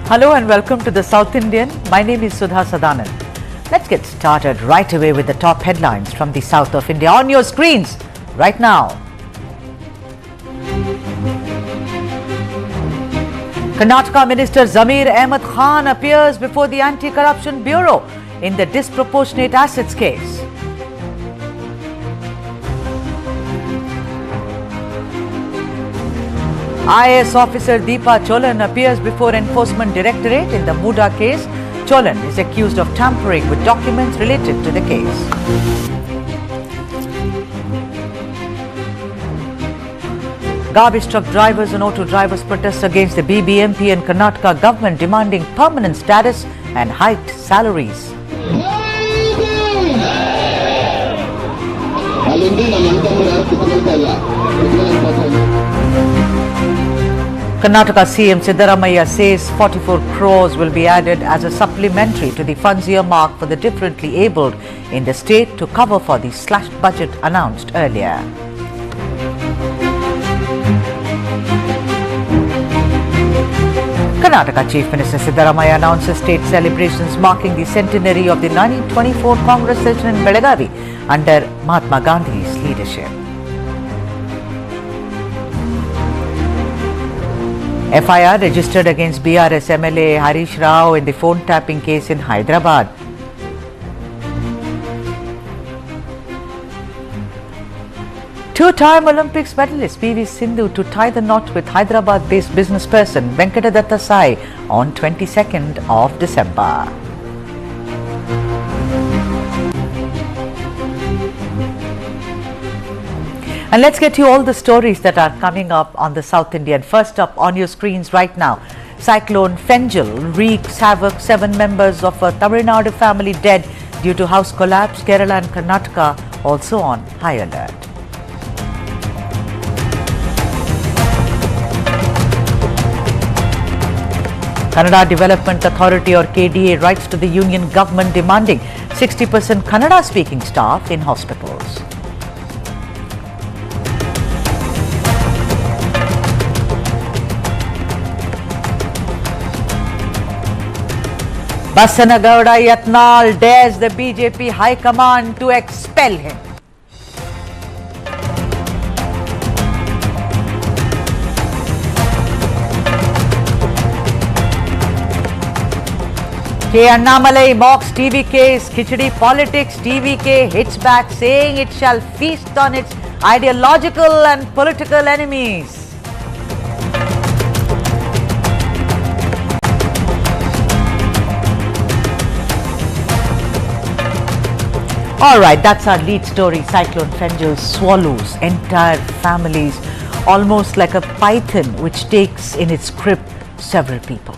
Hello and welcome to the South Indian. My name is Sudha Sadanan. Let's get started right away with the top headlines from the south of India on your screens right now. Karnataka Minister Zamir Ahmed Khan appears before the Anti-Corruption Bureau in the disproportionate assets case. IAS officer Deepa Cholan appears before Enforcement Directorate in the Muda case. Cholan is accused of tampering with documents related to the case. Garbage truck drivers and auto drivers protest against the BBMP and Karnataka government demanding permanent status and hiked salaries. Karnataka CM Siddaramaiah says 44 crores will be added as a supplementary to the funds earmarked for the differently abled in the state to cover for the slashed budget announced earlier. Karnataka Chief Minister Siddaramaiah announces state celebrations marking the centenary of the 1924 Congress session in Belagavi under Mahatma Gandhi's leadership. FIR registered against BRS MLA Harish Rao in the phone tapping case in Hyderabad. Two-time Olympics medalist PV Sindhu to tie the knot with Hyderabad-based businessperson Venkatadatta Sai on 22nd of December. And let's get you all the stories that are coming up on the South Indian. First up on your screens right now, Cyclone Fengal wreaks havoc. 7 members of a Tamil Nadu family dead due to house collapse. Kerala and Karnataka also on high alert. Kannada Development Authority or KDA writes to the union government demanding 60% Kannada speaking staff in hospitals. Bassanagowda Yatnal dares the BJP High Command to expel him. Annamalai mocks TVK's Khichdi politics. TVK hits back saying it shall feast on its ideological and political enemies. Alright, that's our lead story. Cyclone Fengal swallows entire families, almost like a python which takes in its grip several people.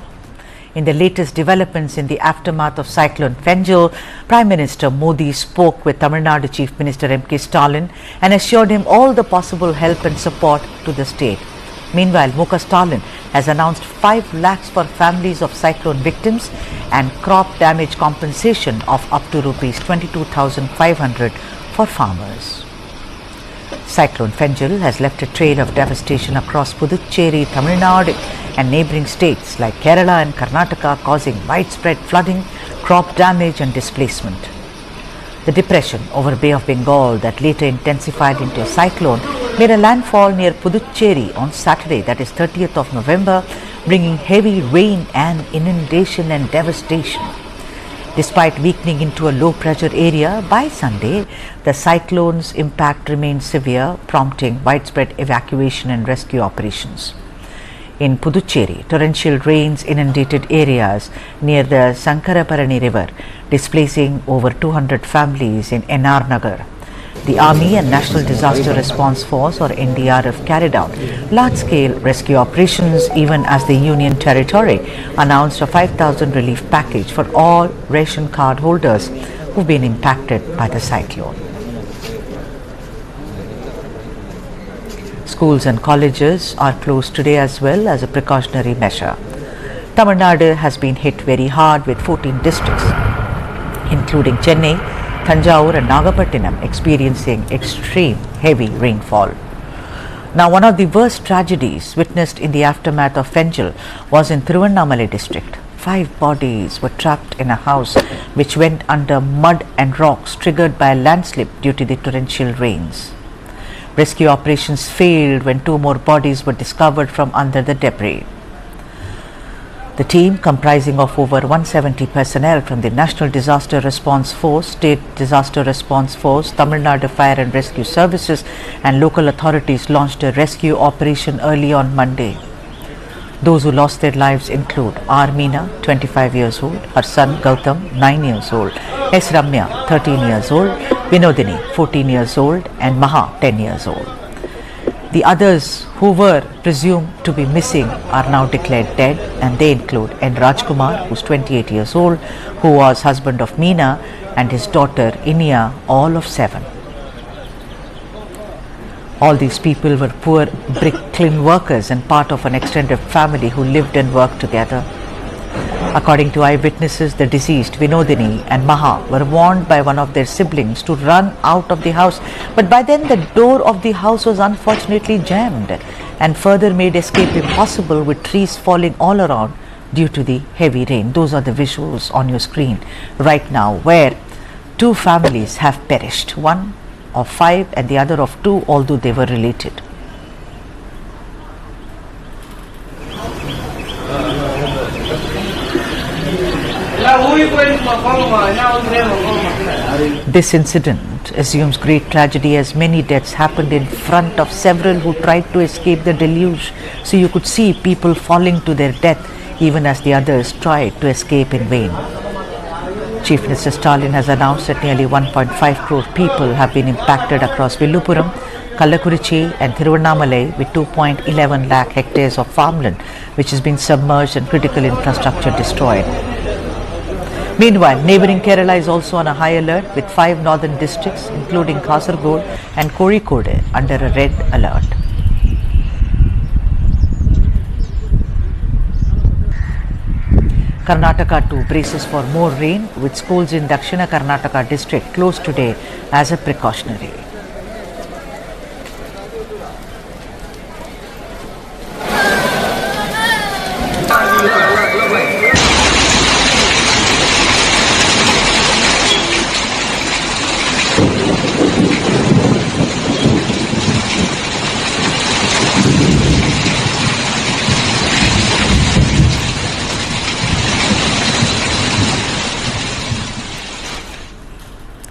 In the latest developments in the aftermath of Cyclone Fengal, Prime Minister Modi spoke with Tamil Nadu Chief Minister M.K. Stalin and assured him all the possible help and support to the state. Meanwhile, M.K. Stalin has announced 5 lakhs for families of cyclone victims and crop damage compensation of up to rupees 22,500 for farmers. Cyclone Fengal has left a trail of devastation across Puducherry, Tamil Nadu and neighbouring states like Kerala and Karnataka, causing widespread flooding, crop damage and displacement. The depression over Bay of Bengal that later intensified into a cyclone made a landfall near Puducherry on Saturday, that is 30th of November, bringing heavy rain and inundation and devastation. Despite weakening into a low-pressure area, by Sunday, the cyclone's impact remained severe, prompting widespread evacuation and rescue operations. In Puducherry, torrential rains inundated areas near the Sankaraparani river, displacing over 200 families in NR Nagar. The Army and National Disaster Response Force or NDRF carried out large-scale rescue operations even as the Union Territory announced a 5,000 relief package for all ration card holders who've been impacted by the cyclone. Schools and colleges are closed today as well as a precautionary measure. Tamil Nadu has been hit very hard with 14 districts, including Chennai, Thanjavur and Nagapattinam experiencing extreme heavy rainfall. Now, one of the worst tragedies witnessed in the aftermath of Fengal was in Annamalai district. 5 bodies were trapped in a house which went under mud and rocks triggered by a landslide due to the torrential rains. Rescue operations failed when 2 more bodies were discovered from under the debris. The team, comprising of over 170 personnel from the National Disaster Response Force, State Disaster Response Force, Tamil Nadu Fire and Rescue Services and local authorities, launched a rescue operation early on Monday. Those who lost their lives include R. Meena, 25 years old, her son Gautam, 9 years old, S. Ramya, 13 years old, Vinodini, 14 years old and Maha, 10 years old. The others who were presumed to be missing are now declared dead, and they include N. Rajkumar, who is 28 years old, who was husband of Meena, and his daughter Inia, all of 7. All these people were poor brick kiln workers and part of an extended family who lived and worked together. According to eyewitnesses, the deceased Vinodini and Maha were warned by one of their siblings to run out of the house, but by then the door of the house was unfortunately jammed and further made escape impossible, with trees falling all around due to the heavy rain. Those are the visuals on your screen right now, where 2 families have perished, one of 5 and the other of 2, although they were related. This incident assumes great tragedy, as many deaths happened in front of several who tried to escape the deluge. So you could see people falling to their death even as the others tried to escape in vain. Chief Minister Stalin has announced that nearly 1.5 crore people have been impacted across Villupuram, Kallakurichi and Thiruvannamalai, with 2.11 lakh hectares of farmland which has been submerged and critical infrastructure destroyed. Meanwhile, neighbouring Kerala is also on a high alert, with 5 northern districts including Kasaragod and Kozhikode under a red alert. Karnataka too braces for more rain, with schools in Dakshina Karnataka district closed today as a precautionary.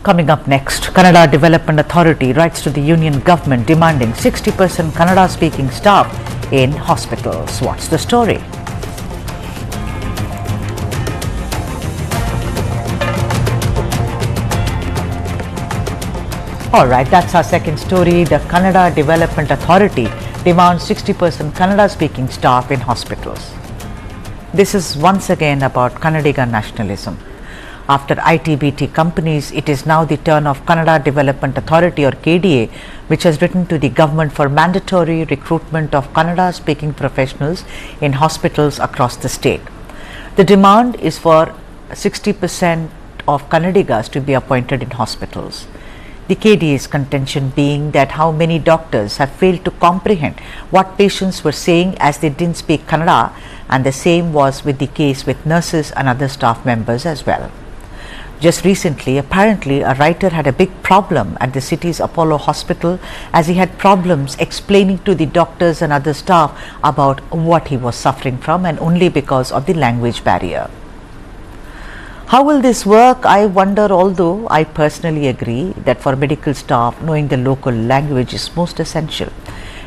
Coming up next, Kannada Development Authority writes to the Union Government demanding 60% Kannada speaking staff in hospitals. What's the story? Alright, that's our second story. The Kannada Development Authority demands 60% Kannada speaking staff in hospitals. This is once again about Kannadiga nationalism. After IT/BT companies, it is now the turn of Kannada Development Authority, or KDA, which has written to the government for mandatory recruitment of Kannada speaking professionals in hospitals across the state. The demand is for 60% of Kannadigas to be appointed in hospitals. The KDA's contention being that how many doctors have failed to comprehend what patients were saying as they didn't speak Kannada, and the same was with the case with nurses and other staff members as well. Just recently, apparently, a writer had a big problem at the city's Apollo hospital, as he had problems explaining to the doctors and other staff about what he was suffering from, and only because of the language barrier. How will this work, I wonder, although I personally agree that for medical staff, knowing the local language is most essential,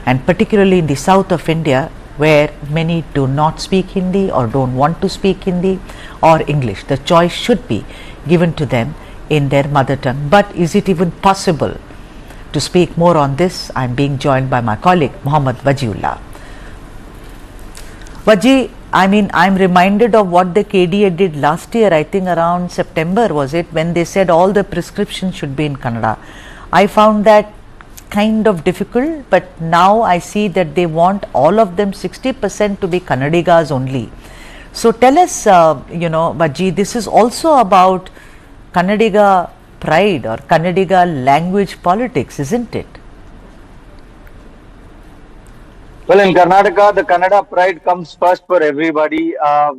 and particularly in the south of India, where many do not speak Hindi or don't want to speak Hindi or English. The choice should be given to them in their mother tongue. But is it even possible? To speak more on this, I am being joined by my colleague Muhammad Wajiullah. Waji, I am reminded of what the KDA did last year, I think around September was it, when they said all the prescriptions should be in Kannada. I found that kind of difficult, but now I see that they want all of them 60% to be Kannadigas only. So tell us, Vaji, this is also about Kannadiga pride or Kannadiga language politics, isn't it? Well, in Karnataka, the Kannada pride comes first for everybody.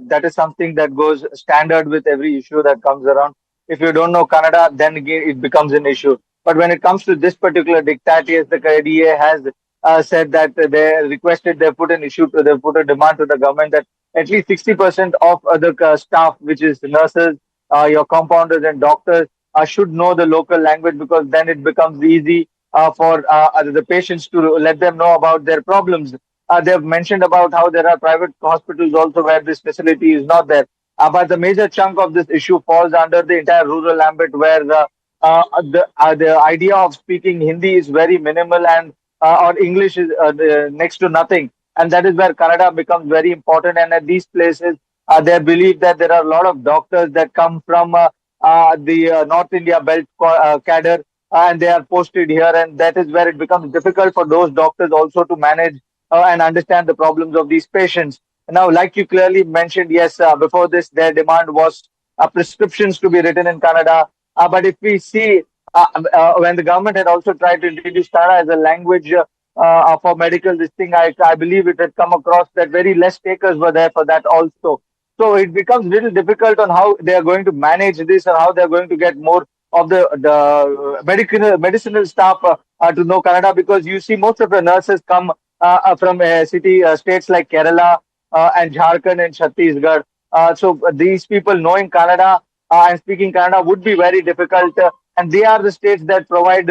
That is something that goes standard with every issue that comes around. If you don't know Kannada, then again it becomes an issue. But when it comes to this particular diktat, yes, the KDA has said that they put an issue to, they put a demand to the government that at least 60% of other staff, which is nurses, your compounders and doctors, should know the local language because then it becomes easy for the patients to let them know about their problems. They have mentioned about how there are private hospitals also where this facility is not there. But the major chunk of this issue falls under the entire rural ambit where the idea of speaking Hindi is very minimal and or English is next to nothing. And that is where Kannada becomes very important. And at these places, they believe that there are a lot of doctors that come from the North India belt cadre and they are posted here, and that is where it becomes difficult for those doctors also to manage and understand the problems of these patients. Now, like you clearly mentioned, yes, before this, their demand was prescriptions to be written in Kannada. But if we see, when the government had also tried to introduce Kannada as a language for medical, this thing, I believe it had come across that very less takers were there for that also. So it becomes little difficult on how they are going to manage this and how they are going to get more of the medicinal staff to know Kannada, because you see most of the nurses come from states like Kerala and Jharkhand and Chhattisgarh. So these people knowing Kannada and speaking Kannada would be very difficult, and they are the states that provide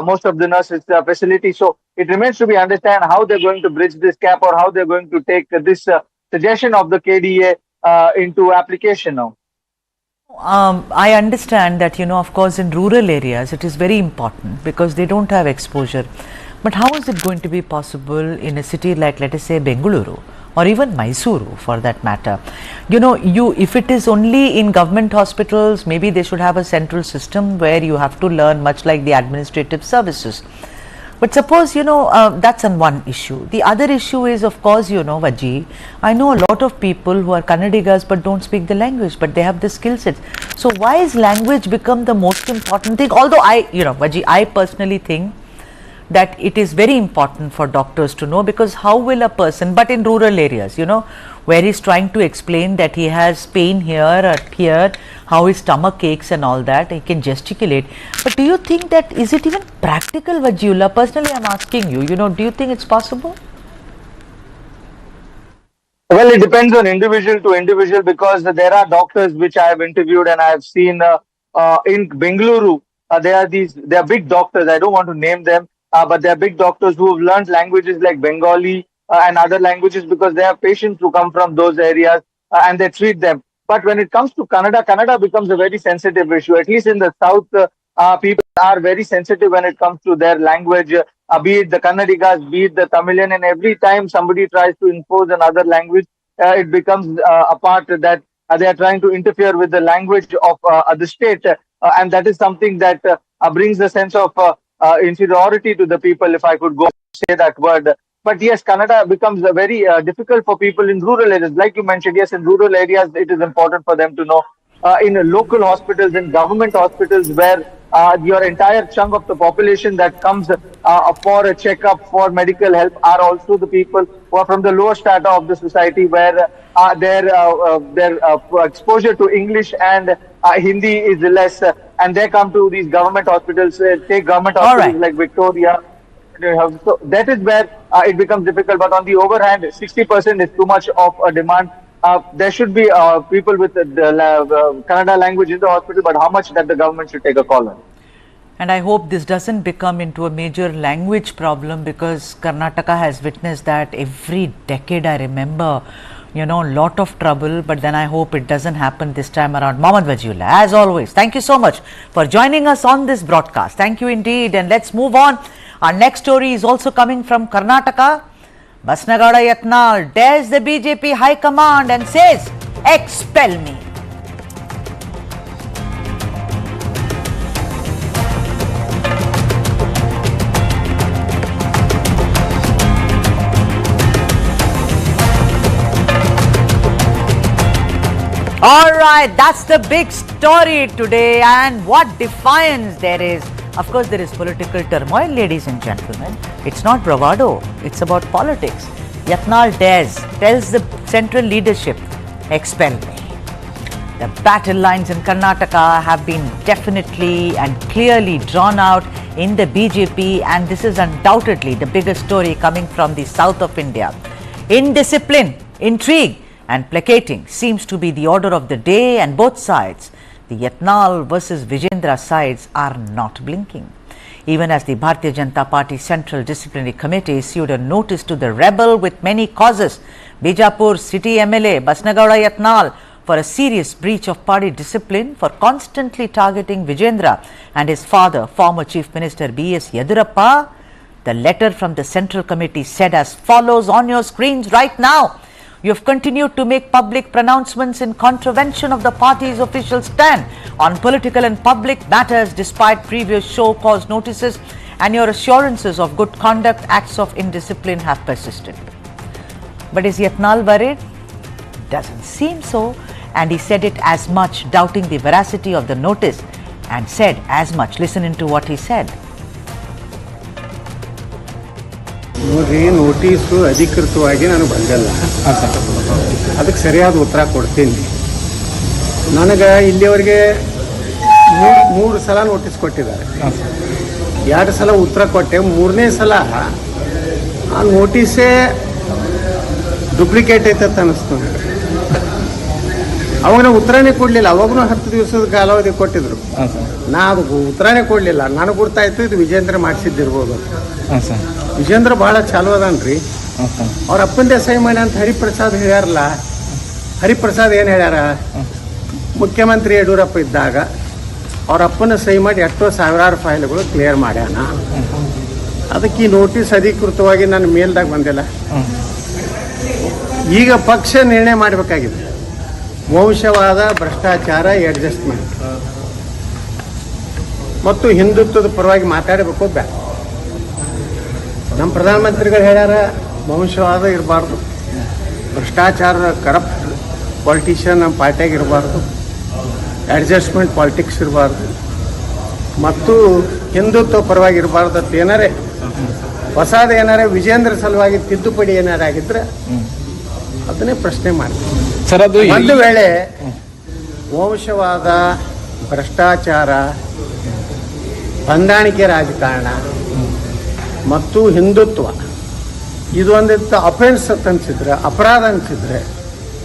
most of the nurses facilities. So it remains to be understand how they're going to bridge this gap or how they're going to take this suggestion of the KDA into application now. I understand that, of course, in rural areas, it is very important because they don't have exposure. But how is it going to be possible in a city like, let us say, Bengaluru or even Mysuru for that matter? If it is only in government hospitals, maybe they should have a central system where you have to learn much like the administrative services. But suppose, that's on one issue. The other issue is, of course, Vijay, I know a lot of people who are Kannadigas but don't speak the language, but they have the skill sets. So why is language become the most important thing? Although Vijay, I personally think that it is very important for doctors to know, because how will a person, but in rural areas, where he's trying to explain that he has pain here or here, how his stomach aches and all that, he can gesticulate. But do you think that, is it even practical, Vajula? Personally, I'm asking you, do you think it's possible? Well, it depends on individual to individual, because there are doctors which I have interviewed and I have seen in Bengaluru. They are big doctors. I don't want to name them, but they are big doctors who have learned languages like Bengali and other languages because they have patients who come from those areas and they treat them. But when it comes to Kannada becomes a very sensitive issue. At least in the south, people are very sensitive when it comes to their language, be it the Kannadigas, be it the Tamilian, and every time somebody tries to impose another language, it becomes a part that they are trying to interfere with the language of the state. And that is something that brings a sense of inferiority to the people, if I could go say that word. But yes, Kannada becomes very difficult for people in rural areas. Like you mentioned, yes, in rural areas, it is important for them to know. In local hospitals, in government hospitals, where your entire chunk of the population that comes for a checkup, for medical help, are also the people who are from the lower strata of the society, where their exposure to English and Hindi is less, and they come to these government hospitals. Take government hospitals like Victoria. So that is where it becomes difficult. But on the other hand, 60% is too much of a demand. There should be people with the Kannada language in the hospital, but how much that the government should take a call on. And I hope this doesn't become into a major language problem, because Karnataka has witnessed that every decade. I remember, lot of trouble, but then I hope it doesn't happen this time around. Mohammad Wajihullah, as always, thank you so much for joining us on this broadcast. Thank you indeed. And let's move on. Our next story is also coming from Karnataka. Basnagada Yatnal dares the BJP High Command and says, expel me. Alright, that's the big story today, and what defiance there is. Of course, there is political turmoil, ladies and gentlemen. It's not bravado, it's about politics. Yatnal tells the central leadership, expel me. The battle lines in Karnataka have been definitely and clearly drawn out in the BJP, and this is undoubtedly the biggest story coming from the south of India. Indiscipline, intrigue and placating seems to be the order of the day, and both sides, the Yatnal versus Vijendra sides, are not blinking. Even as the Bharatiya Janata Party Central Disciplinary Committee issued a notice to the rebel with many causes, Bijapur City MLA Basnagowda Yatnal, for a serious breach of party discipline for constantly targeting Vijendra and his father, former Chief Minister B.S. Yedurappa. The letter from the Central Committee said as follows on your screens right now. You have continued to make public pronouncements in contravention of the party's official stand on political and public matters despite previous show cause notices, and your assurances of good conduct acts of indiscipline have persisted. But is Yatnal worried? Doesn't seem so. And he said it as much, doubting the veracity of the notice, and said as much. Listen into what he said. ನೋಡ್ರಿ, notice ಅಧಿಕೃತವಾಗಿ ನಾನು ಬಂದಿಲ್ಲ. ಅದಕ್ಕೆ ಸರಿಯಾದ ಉತ್ತರ ಕೊಡ್ತೀನಿ. ನನಗೆ ಇಲ್ಲಿವರೆಗೆ ಮೂರು ಸಲ ನೋಟಿಸ್ ಕೊಟ್ಟಿದ್ದಾರೆ. 2 ಸಲ ಉತ್ತರ ಕೊಟ್ಟೆ. 3ನೇ ಸಲ ಆ ನೋಟಿಸೇ ಡುಪ್ಲಿಕೇಟ್ ಐತಂತ ಅನ್ನಿಸ್ತು. ಅವಾಗ ಉತ್ತರನೇ ಕೊಡಲಿಲ್ಲ. ಅವಾಗೂ 10 ದಿವಸದ ಕಾಲಾವಧಿ ಕೊಟ್ಟಿದ್ರು. ನಾ ಅದಕ್ಕೆ ಉತ್ತರನೇ ಕೊಡಲಿಲ್ಲ. ನನಗೆ ಗೊತ್ತಾಯ್ತು ಇದು ವಿಜೇಂದ್ರ ಮಾಡಿಸಿದ್ದಿರ್ಬೋದು. ವಿಜೇಂದ್ರ ಭಾಳ ಚಾಲು ಅದಾನ್ರಿ. ಅವ್ರ ಅಪ್ಪಂದೇ ಸಹಿ ಮಾಡಿ ಅಂತ ಹರಿಪ್ರಸಾದ್ ಹೇಳ್ಯಾರಲ್ಲ. ಹರಿಪ್ರಸಾದ್ ಏನು ಹೇಳ್ಯಾರ? ಮುಖ್ಯಮಂತ್ರಿ ಯಡಿಯೂರಪ್ಪ ಇದ್ದಾಗ ಅವ್ರ ಅಪ್ಪನ ಸಹಿ ಮಾಡಿ ಎಷ್ಟೋ ಸಾವಿರಾರು ಫೈಲ್ಗಳು ಕ್ಲಿಯರ್ ಮಾಡ್ಯಾನ. ಅದಕ್ಕೆ ಈ ನೋಟಿಸ್ ಅಧಿಕೃತವಾಗಿ ನನ್ನ ಮೇಲ್ದಾಗ ಬಂದಿಲ್ಲ. ಈಗ ಪಕ್ಷ ನಿರ್ಣಯ ಮಾಡಬೇಕಾಗಿದೆ. ವಂಶವಾದ, ಭ್ರಷ್ಟಾಚಾರ, ಅಡ್ಜಸ್ಟ್ಮೆಂಟ್ ಮತ್ತು ಹಿಂದುತ್ವದ ಪರವಾಗಿ ಮಾತಾಡಬೇಕು. ಬೇಡ, ನಮ್ಮ ಪ್ರಧಾನಮಂತ್ರಿಗಳು ಹೇಳ್ಯಾರ ವಂಶವಾದ ಇರಬಾರ್ದು, ಭ್ರಷ್ಟಾಚಾರ, ಕರಪ್ಟ್ ಪಾಲಿಟಿಷಿಯನ್ ನಮ್ಮ ಪಾರ್ಟಿಯಾಗ ಇರಬಾರ್ದು, ಅಡ್ಜಸ್ಟ್ಮೆಂಟ್ ಪಾಲಿಟಿಕ್ಸ್ ಇರಬಾರ್ದು ಮತ್ತು ಹಿಂದುತ್ವ ಪರವಾಗಿ ಇರಬಾರ್ದು ಅಂತ ಏನಾರೇ ಹೊಸದು ಏನಾರೇ ವಿಜೇಂದ್ರ ಸಲುವಾಗಿ ತಿದ್ದುಪಡಿ ಏನಾರಾಗಿದ್ರೆ ಅದನ್ನೇ ಪ್ರಶ್ನೆ ಮಾಡ್ತೀವಿ ಸರ್. ಅದು ಒಂದು ವೇಳೆ ವಂಶವಾದ, ಭ್ರಷ್ಟಾಚಾರ, ಹೊಂದಾಣಿಕೆ ರಾಜಕಾರಣ ಮತ್ತು ಹಿಂದುತ್ವ ಇದೊಂದಿತ್ತು ಅಫೆನ್ಸ್ ಅಂತ ಅನಿಸಿದ್ರೆ, ಅಪರಾಧ ಅನಿಸಿದ್ರೆ,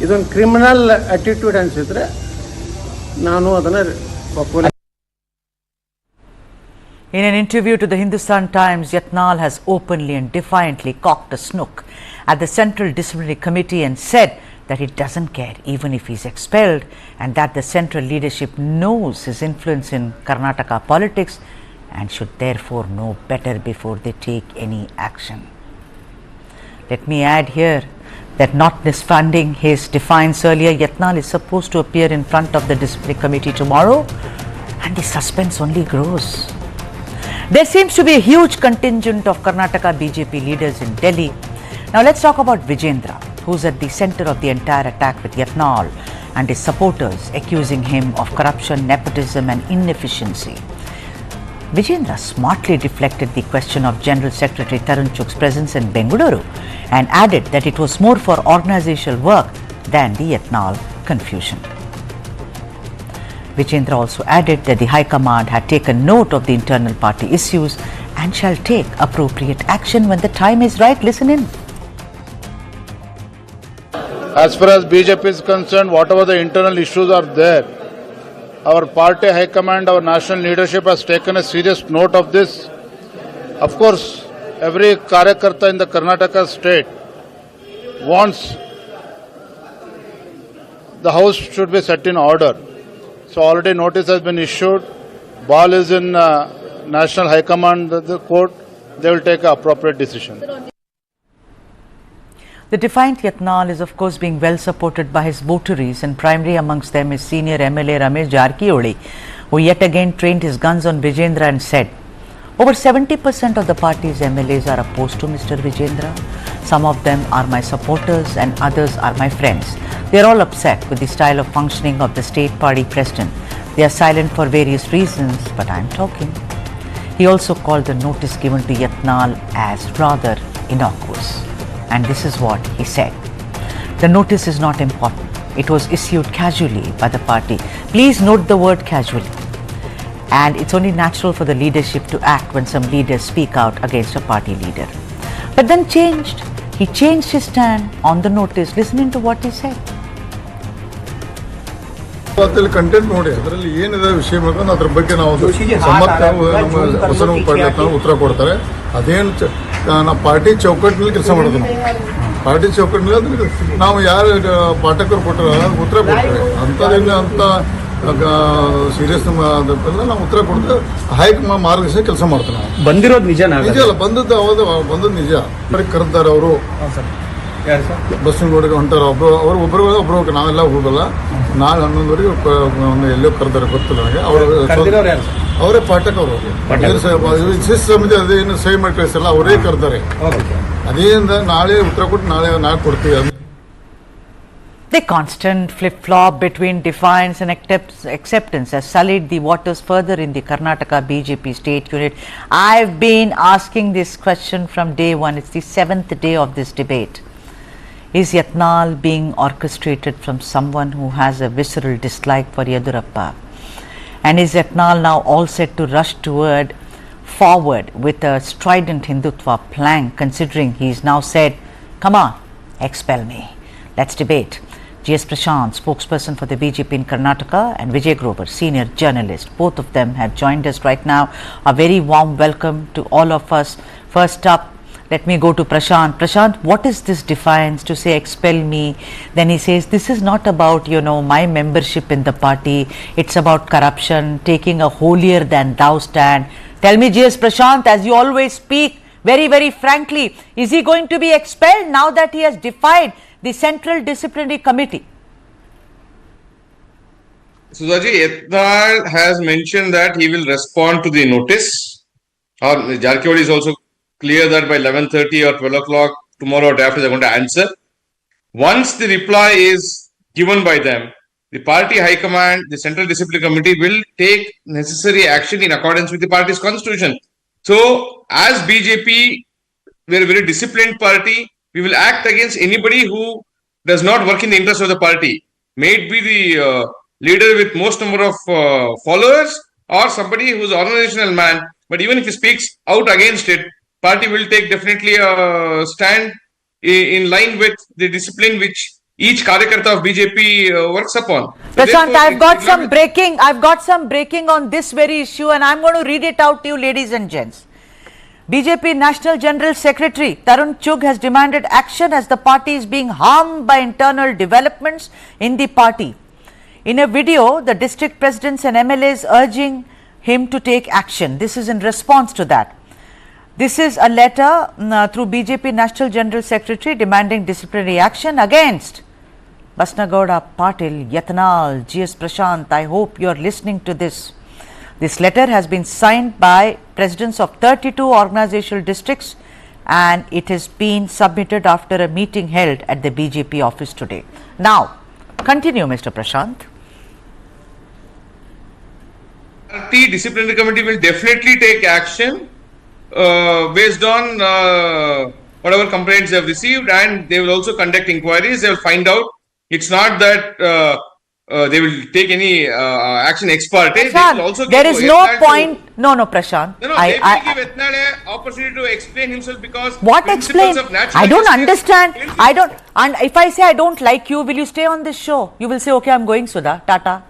ಇದೊಂದು ಕ್ರಿಮಿನಲ್ ಅಟಿಟ್ಯೂಡ್ ಅನಿಸಿದ್ರೆ ನಾನು ಅದನ್ನು ಒಪ್ಪುತ್ತೇನೆ. In an interview to the Hindustan Times, Yatnal has openly and defiantly cocked a snook at the Central Disciplinary Committee and said that he doesn't care even if he's expelled, and that the central leadership knows his influence in Karnataka politics and should therefore know better before they take any action. Let me add here that notwithstanding his defiance earlier, Yatnal is supposed to appear in front of the Disciplinary Committee tomorrow, and the suspense only grows. There seems to be a huge contingent of Karnataka BJP leaders in Delhi. Now let's talk about Vijendra, who's at the center of the entire attack with Yatnal and his supporters accusing him of corruption, nepotism and inefficiency. Vijendra smartly deflected the question of General Secretary Tarun Chug's presence in Bengaluru and added that it was more for organizational work than the Yatnal confusion. Vijendra also added that the High Command had taken note of the internal party issues and shall take appropriate action when the time is right. Listen in. As far as BJP is concerned, whatever the internal issues are there, our party High Command, our national leadership has taken a serious note of this. Of course, every Karyakarta in the Karnataka state wants the house should be set in order. So already notice has been issued. Ball is in National High Command, the court. They will take an appropriate decision. The defiant Yatnal is of course being well supported by his votaries, and primary amongst them is senior MLA Ramesh Jarkioli, who yet again trained his guns on Vijendra and said, over 70% of the party's MLAs are opposed to Mr. Vijendra. Some of them are my supporters and others are my friends. They are all upset with the style of functioning of the state party president. They are silent for various reasons, but I am talking. He also called the notice given to Yatnal as rather innocuous. And this is what he said. The notice is not important. It was issued casually by the party. Please note the word casually. And it's only natural for the leadership to act when some leaders speak out against a party leader. But then he changed his stand on the notice. Listening to what he said. ಅದರಲ್ಲಿ content ನೋಡಿ, ಅದರಲ್ಲಿ ಏನಿದೆ ವಿಷಯ ಮಾಡ್ಕೊಂಡು ಅದ್ರ ಬಗ್ಗೆ ನಾವು ಸಮರ್ಥ ನಮ್ಮ ಹೊಸ ಉತ್ತರ ಕೊಡ್ತಾರೆ. ಅದೇನು ನಾವು ಪಾರ್ಟಿ ಚೌಕಟ್ಟಿನಲ್ಲಿ ಕೆಲಸ ಮಾಡೋದು. ನಾವು ಪಾರ್ಟಿ ಚೌಕಟ್ಟಿನಲ್ಲಿ ನಾವು ಯಾರು ಪಾಠಕರು ಕೊಟ್ಟರೆ ಉತ್ತರ ಕೊಡ್ತೇವೆ. ಅಂಥದ್ದೇನು ಅಂತ ಸೀರಿಯಸ್ ನಾವು ಉತ್ತರ ಕೊಡ್ತೇವೆ. ಹೈಕಮಾಂಡ್ ಮಾರ್ಗದರ್ಶನ ಕೆಲಸ ಮಾಡ್ತೇವೆ. ಬಂದಿರೋದು ನಿಜ ಅಲ್ಲ, ಬಂದದ್ದು ನಿಜ. ಕರೆದಾರೆ ಅವರು ಬಸ್ಸಿನ ಹೊಂಟಾರ. ಒಬ್ಬರು ನಾವೆಲ್ಲ ಹೋಗಲ್ಲ. ನಾಳೆ 11ವರೆಗೆ ಎಲ್ಲೋ ಕರೆದಾರೆ ಗೊತ್ತಿಲ್ಲ ನನಗೆ. ಅವರೇ ಪಾಠಕ. ಅವರು ಶಿಸ್ತು ಸಮಿತಿ ಅದೇನು ಸಹಿ ಮಾಡಿ ಕಳಿಸಲ್ಲ, ಅವರೇ ಕರೆದಾರೆ. ಅದೇನಿಂದ ನಾಳೆ ಉತ್ತರ ಕೊಟ್ಟು ನಾಳೆ ಕೊಡ್ತೀವಿ. The constant flip-flop between defiance and acceptance has sullied the waters further in the Karnataka BJP state unit. I've been asking this question from day one. It's the 7th day of this debate. Is Yatnal being orchestrated from someone who has a visceral dislike for Yadurappa? And is Yatnal now all set to rush forward with a strident Hindutva plank, considering he's now said, come on, expel me. Let's debate. G.S. Prashant, spokesperson for the BJP in Karnataka, and Vijay, senior journalist. Both of them have joined us right now. A very warm welcome to all of us. First up, let me go to Prashant. Prashant, what is this defiance to say expel me? Then he says this is not about, my membership in the party. It's about corruption, taking a holier than thou stand. Tell me, G.S. Prashant, as you always speak, very, very frankly, is he going to be expelled now that he has defied the Central Disciplinary Committee? Sudaji, Yatnal has mentioned that he will respond to the notice. Or Jarkiwadi is also clear that by 11:30 or 12 o'clock tomorrow or after they're going to answer. Once the reply is given by them, the party high command, the Central Disciplinary Committee will take necessary action in accordance with the party's constitution. So, as BJP, we're a very disciplined party. We will act against anybody who does not work in the interest of the party. May it be the leader with most number of followers or somebody who's an organizational man. But even if he speaks out against it, party will take definitely a stand in line with the discipline which each Karyakarta of BJP works upon. Prashant, I've got some breaking on this very issue, and I'm going to read it out to you, ladies and gents. BJP National General Secretary Tarun Chugh has demanded action as the party is being harmed by internal developments in the party. In a video, the district presidents and MLAs urging him to take action. This is in response to that. This is a letter through BJP National General Secretary demanding disciplinary action against Basnagowda, Patil, Yatnal, G.S. Prashant. I hope you are listening to this. This letter has been signed by presidents of 32 organizational districts, and it has been submitted after a meeting held at the BJP office today. Now, continue, Mr. Prashant. The disciplinary committee will definitely take action based on whatever complaints they have received, and they will also conduct inquiries. They will find out. It's not that they will take any action ex parte. There is no point. No, Prashant. No, they will give Yatnal an opportunity to explain himself, because what explain? I don't understand. I don't. And if I say I don't like you, will you stay on this show? You will say, okay, I'm going, Sudha, Tata.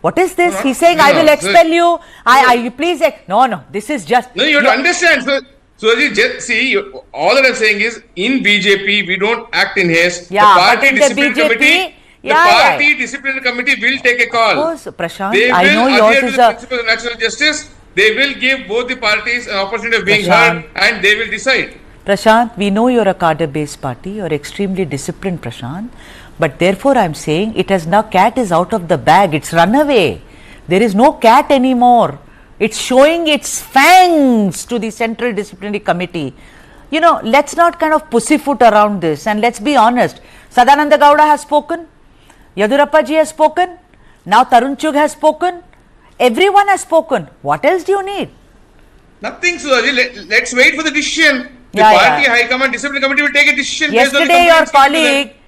What is this? He's saying I will expel you. I please. No. This is just. No, you have to understand. So see, all that I'm saying is, in BJP, we don't act in haste. Yeah, the party disciplinary committee. The party disciplinary committee will take a call. Of course, Prashant. They will I know yours is the principle of natural justice. They will give both the parties an opportunity of being heard, and they will decide. Prashant, we know you're a cadre-based party. You're extremely disciplined, Prashant. But therefore, I'm saying it has now, cat is out of the bag. It's run away. There is no cat anymore. It's showing its fangs to the Central Disciplinary Committee. Let's not kind of pussyfoot around this, and let's be honest. Sadananda Gowda has spoken. Yadurappa ji has spoken. Now Tarun Chugh has spoken. Everyone has spoken. What else do you need? Nothing, Sudaji. Let's wait for the decision. The party high command discipline committee will take a decision based on the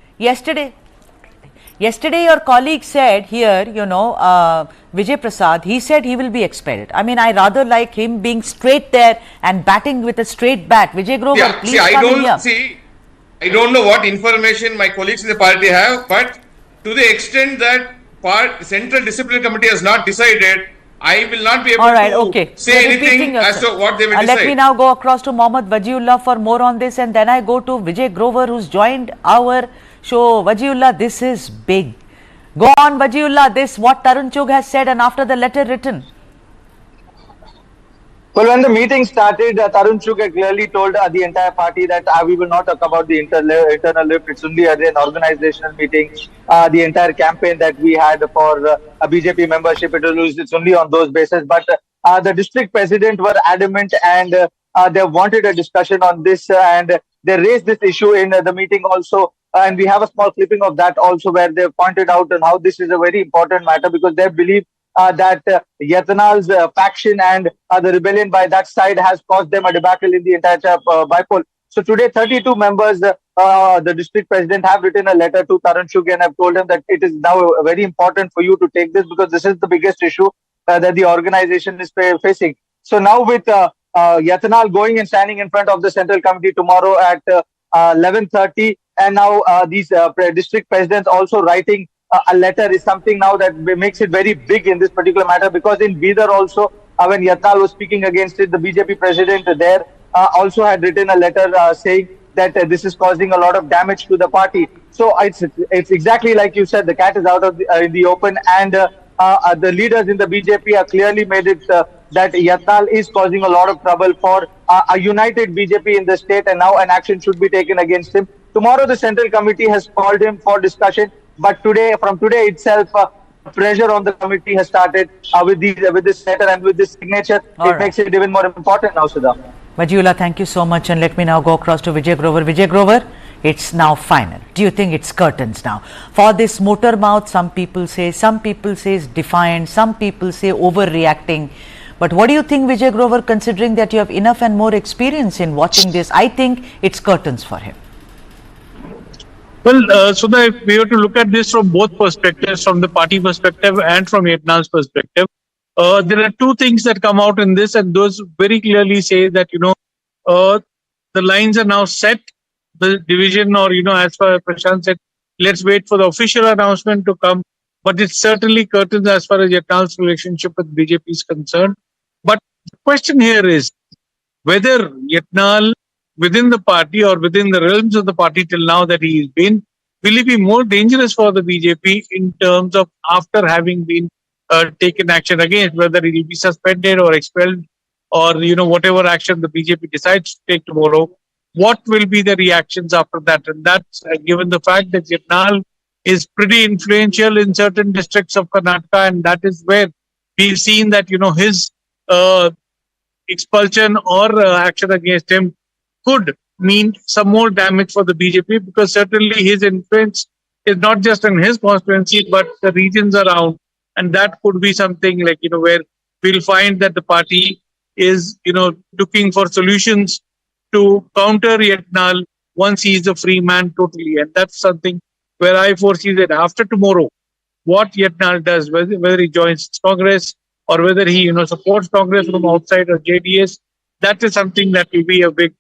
Yesterday, your colleague said here, Vijay Prasad, he said he will be expelled. I mean, I rather like him being straight there and batting with a straight bat. Vijay Grover, please come in here. I don't know what information my colleagues in the party have, but to the extent that Central Discipline Committee has not decided, I will not be able to say anything as to what they will decide. Let me now go across to Mohammad Wajiullah for more on this, and then I go to Vijay Grover, who's joined our show. Wajiullah, this is big. Go on, Wajiullah, this what Tarun Chugh has said and after the letter written. Well, when the meeting started, Tarun Chugh had clearly told the entire party that we will not talk about the internal lift. It's only an organizational meeting. The entire campaign that we had for a BJP membership, it's only on those bases. But the district president were adamant and they wanted a discussion on this and they raised this issue in the meeting also. And we have a small clipping of that also where they pointed out on how this is a very important matter because they believe that Yatnal's faction and the rebellion by that side has caused them a debacle in the entire bypoll. So today, 32 members, the district president have written a letter to Tarun Chugh and have told him that it is now very important for you to take this because this is the biggest issue that the organization is facing. So now with Yatnal going and standing in front of the central committee tomorrow at 11:30 and now these district presidents also writing a letter is something now that makes it very big in this particular matter because in Bidar also when Yatnal was speaking against it, the BJP president there also had written a letter saying that this is causing a lot of damage to the party. So it's exactly like you said, the cat is out of the open and the leaders in the BJP have clearly made it that Yatnal is causing a lot of trouble for a united BJP in the state and now an action should be taken against him. Tomorrow the central committee has called him for discussion. But from today itself, pressure on the committee has started with this letter and with this signature. Makes it even more important now, Sudha. Wajiullah, thank you so much. And let me now go across to Vijay Grover. Vijay Grover, it's now final. Do you think it's curtains now? For this motor mouth, some people say it's defiant, some people say overreacting. But what do you think, Vijay Grover, considering that you have enough and more experience in watching this? I think it's curtains for him. Well, so that we have to look at this from both perspectives, from the party perspective and from Yatnal's perspective. There are two things that come out in this, and those very clearly say that, the lines are now set, the division, or, as far as Prashant said, let's wait for the official announcement to come. But it's certainly curtains as far as Yatnal's relationship with BJP is concerned. But the question here is whether Yatnal, within the party or within the realms of the party till now that he has been, will he be more dangerous for the BJP in terms of after having been taken action against, whether he will be suspended or expelled or, whatever action the BJP decides to take tomorrow, what will be the reactions after that? And that's given the fact that Yatnal is pretty influential in certain districts of Karnataka, and that is where we've seen that, his expulsion or action against him could mean some more damage for the BJP because certainly his influence is not just in his constituency but the regions around, and that could be something like where we'll find that the party is looking for solutions to counter Yatnal once he is a free man totally, and that's something where I foresee that after tomorrow what Yatnal does, whether he joins Congress or whether he supports Congress from outside or JDS, that is something that will be a big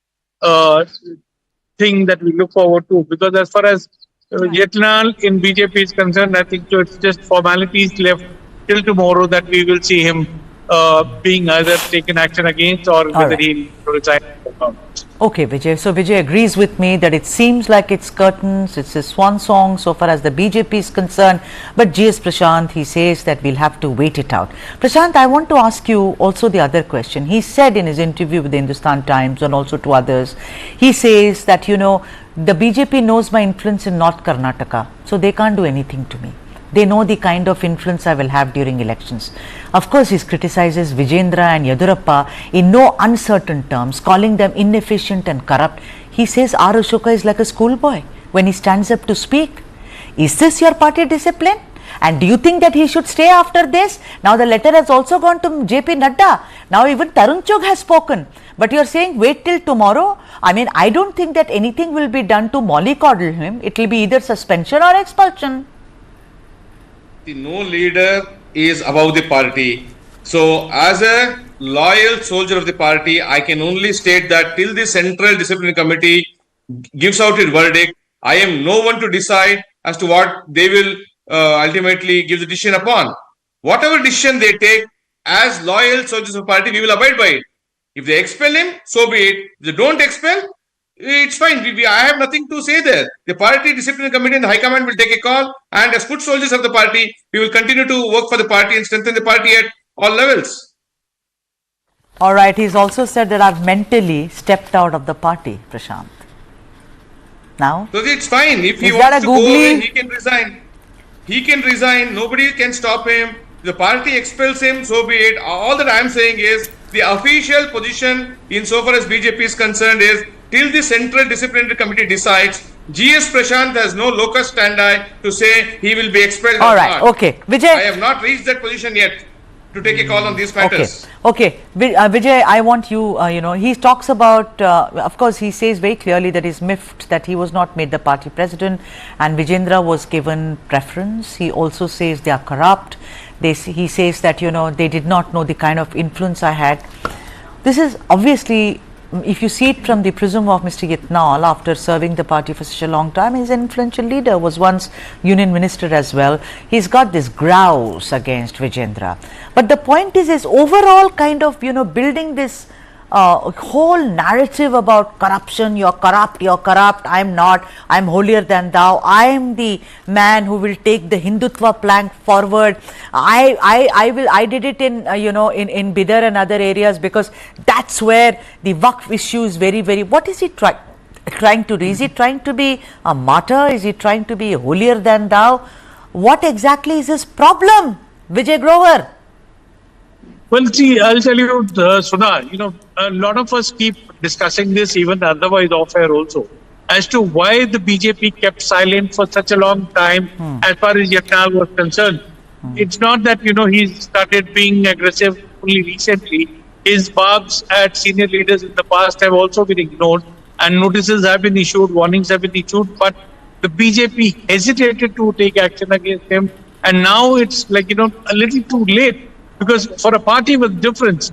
thing that we look forward to, because as far as Yatnal in BJP is concerned, I think it's just formalities left till tomorrow that we will see him being either taken action against or whether he'll resign. Okay, Vijay. So Vijay agrees with me that it seems like it's curtains, it's a swan song so far as the BJP is concerned. But GS Prashant, he says that we'll have to wait it out. Prashant, I want to ask you also the other question. He said in his interview with the Hindustan Times and also to others, he says that, the BJP knows my influence in North Karnataka, so they can't do anything to me. They know the kind of influence I will have during elections. Of course, he criticizes Vijendra and Yadurappa in no uncertain terms, calling them inefficient and corrupt. He says R. Ashoka is like a schoolboy when he stands up to speak. Is this your party discipline? And do you think that he should stay after this? Now the letter has also gone to JP Nadda. Now even Tarun Chugh has spoken. But you're saying wait till tomorrow? I mean, I don't think that anything will be done to mollycoddle him. It will be either suspension or expulsion. No leader is above the party. So, as a loyal soldier of the party, I can only state that till the Central Disciplinary Committee gives out its verdict, I am no one to decide as to what they will ultimately give the decision upon. Whatever decision they take, as loyal soldiers of the party, we will abide by it. If they expel him, so be it. If they don't expel, it's fine. I have nothing to say there. The party disciplinary committee and the High Command will take a call, and as foot soldiers of the party, we will continue to work for the party and strengthen the party at all levels. All right. He's also said that I've mentally stepped out of the party, Prashant. Now? So it's fine. If he Is wants that a to go googly? away, he can resign. He can resign. Nobody can stop him. The party expels him, so be it. All that I am saying is the official position insofar as BJP is concerned is till the Central Disciplinary Committee decides, GS Prashant has no locus standi to say he will be expelled. All right. Okay. Vijay. I have not reached that position yet to take a call on these matters. Okay. Vijay, I want you, he talks about, of course, he says very clearly that he's miffed that he was not made the party president and Vijendra was given preference. He also says they are corrupt. He says that, they did not know the kind of influence I had. This is obviously, if you see it from the prism of Mr. Yatnal, after serving the party for such a long time, he's an influential leader, was once union minister as well. He's got this grouse against Vijendra. But the point is overall kind of, building this whole narrative about corruption. You're corrupt, I'm not, I'm holier than thou, I'm the man who will take the Hindutva plank forward. I did it in in Bidar and other areas because that's where the Waqf issue is very, very, what is he trying to do? Is he trying to be a martyr? Is he trying to be holier than thou? What exactly is his problem, Vijay Grover? Well, see, I'll tell you, Sudha, a lot of us keep discussing this, even otherwise off air also, as to why the BJP kept silent for such a long time as far as Yatnal was concerned. It's not that, he started being aggressive only recently. His barbs at senior leaders in the past have also been ignored and notices have been issued, warnings have been issued, but the BJP hesitated to take action against him. And now it's like, a little too late. Because for a party with difference,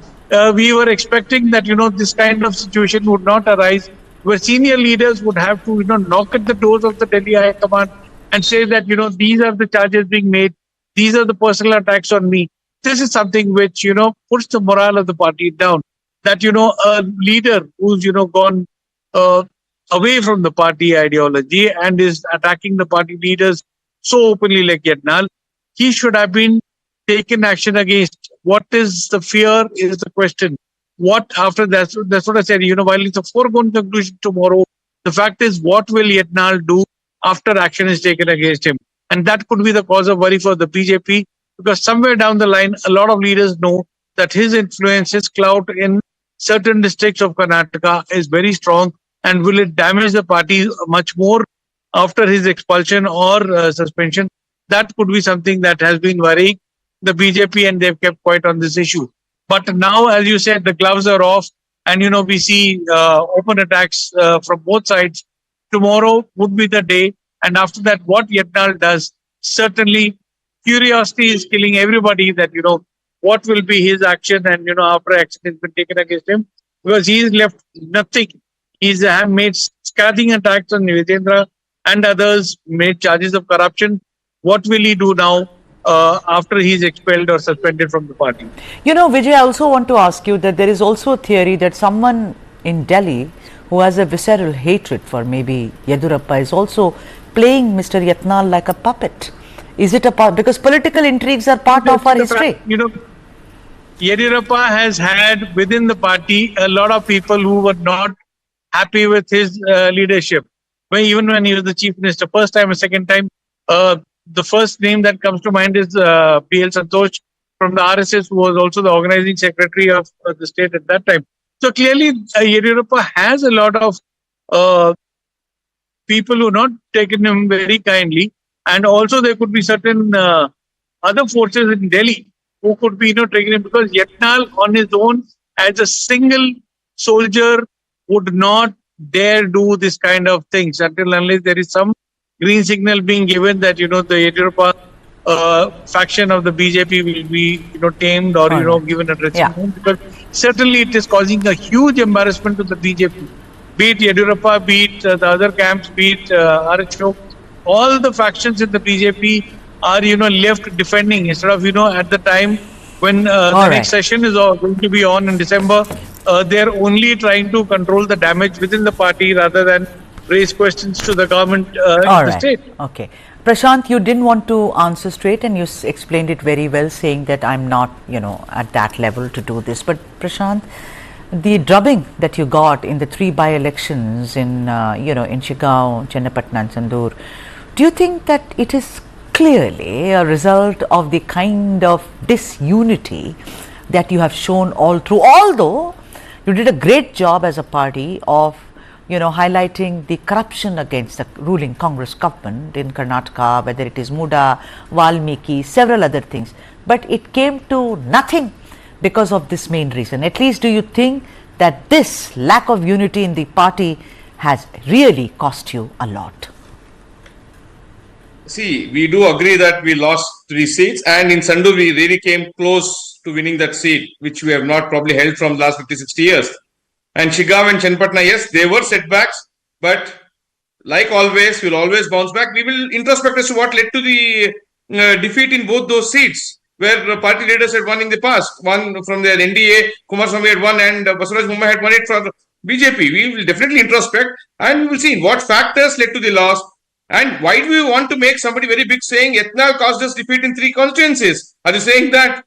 we were expecting that, this kind of situation would not arise, where senior leaders would have to, knock at the doors of the Delhi High Command and say that, these are the charges being made, these are the personal attacks on me. This is something which, puts the morale of the party down. That, a leader who's, gone away from the party ideology and is attacking the party leaders so openly like Yatnal, he should have been taken action against. What is the fear is the question. What after that? That's what I said. While it's a foregone conclusion tomorrow, the fact is, what will Yatnal do after action is taken against him? And that could be the cause of worry for the BJP, because somewhere down the line, a lot of leaders know that his influence, his clout in certain districts of Karnataka is very strong. And will it damage the party much more after his expulsion or suspension? That could be something that has been worrying the BJP, and they've kept quiet on this issue. But now, as you said, the gloves are off, and we see open attacks from both sides. Tomorrow would be the day, and after that, what Yatnal does, certainly curiosity is killing everybody. That what will be his action, and after action has been taken against him, because he's left nothing. He's made scathing attacks on Vijendra and others, made charges of corruption. What will he do now? After he's expelled or suspended from the party. Vijay, I also want to ask you that there is also a theory that someone in Delhi who has a visceral hatred for maybe Yediyurappa is also playing Mr. Yatnal like a puppet. Is it a part? Because political intrigues are part of our history. Yediyurappa has had within the party a lot of people who were not happy with his leadership. Even when he was the chief minister, first time or second time, the first name that comes to mind is B.L. Santosh from the RSS, who was also the organizing secretary of the state at that time. So clearly, Yediyurappa has a lot of people who not taken him very kindly. And also there could be certain other forces in Delhi who could be taking him, because Yatnal on his own as a single soldier would not dare do this kind of things until unless there is some green signal being given that, the Yadurappa faction of the BJP will be, tamed or, given a dressing room. Because certainly it is causing a huge embarrassment to the BJP. Be it Yadurappa, be it the other camps, be it RHO, all the factions in the BJP are, left defending instead of, at the time when the next session is going to be on in December, they're only trying to control the damage within the party rather than raise questions to the government in the state. Okay. Prashant, you didn't want to answer straight and you explained it very well, saying that I'm not, at that level to do this. But Prashant, the drubbing that you got in the 3 by-elections in, in Shigaon, Chennapatna and Sandur, do you think that it is clearly a result of the kind of disunity that you have shown all through, although you did a great job as a party of, highlighting the corruption against the ruling Congress government in Karnataka, whether it is Muda, Valmiki, several other things. But it came to nothing because of this main reason. At least do you think that this lack of unity in the party has really cost you a lot? See, we do agree that we lost 3 seats, and in Sandur we really came close to winning that seat, which we have not probably held from the last 50-60 years. And Shigaon and Chennapatna, yes, they were setbacks, but like always, we'll always bounce back. We will introspect as to what led to the defeat in both those seats, where party leaders had won in the past. One from the NDA, Kumaraswamy had won, and Basuraj Mumbai had won it for BJP. We will definitely introspect, and we will see what factors led to the loss. And why do we want to make somebody very big saying Yatnal caused us defeat in 3 constituencies? Are you saying that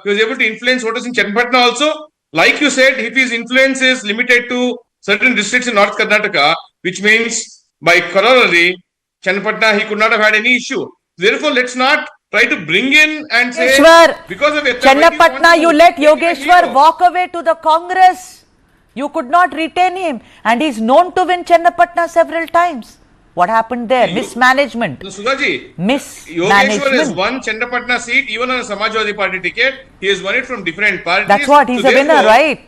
he was able to influence voters in Chennapatna also? Like you said, if his influence is limited to certain districts in North Karnataka, which means by corollary, Chennapatna, he could not have had any issue. Therefore, let's not try to bring in and say, because of Chennapatna, you let Yogeshwar walk away to the Congress. You could not retain him, and he is known to win Chennapatna several times. What happened there? Mismanagement. No, Sudhaji, Mismanagement. Yogeshwar has won Chennapatna seat even on a Samajwadi Party ticket. He has won it from different parties. That's what, he's a winner, right?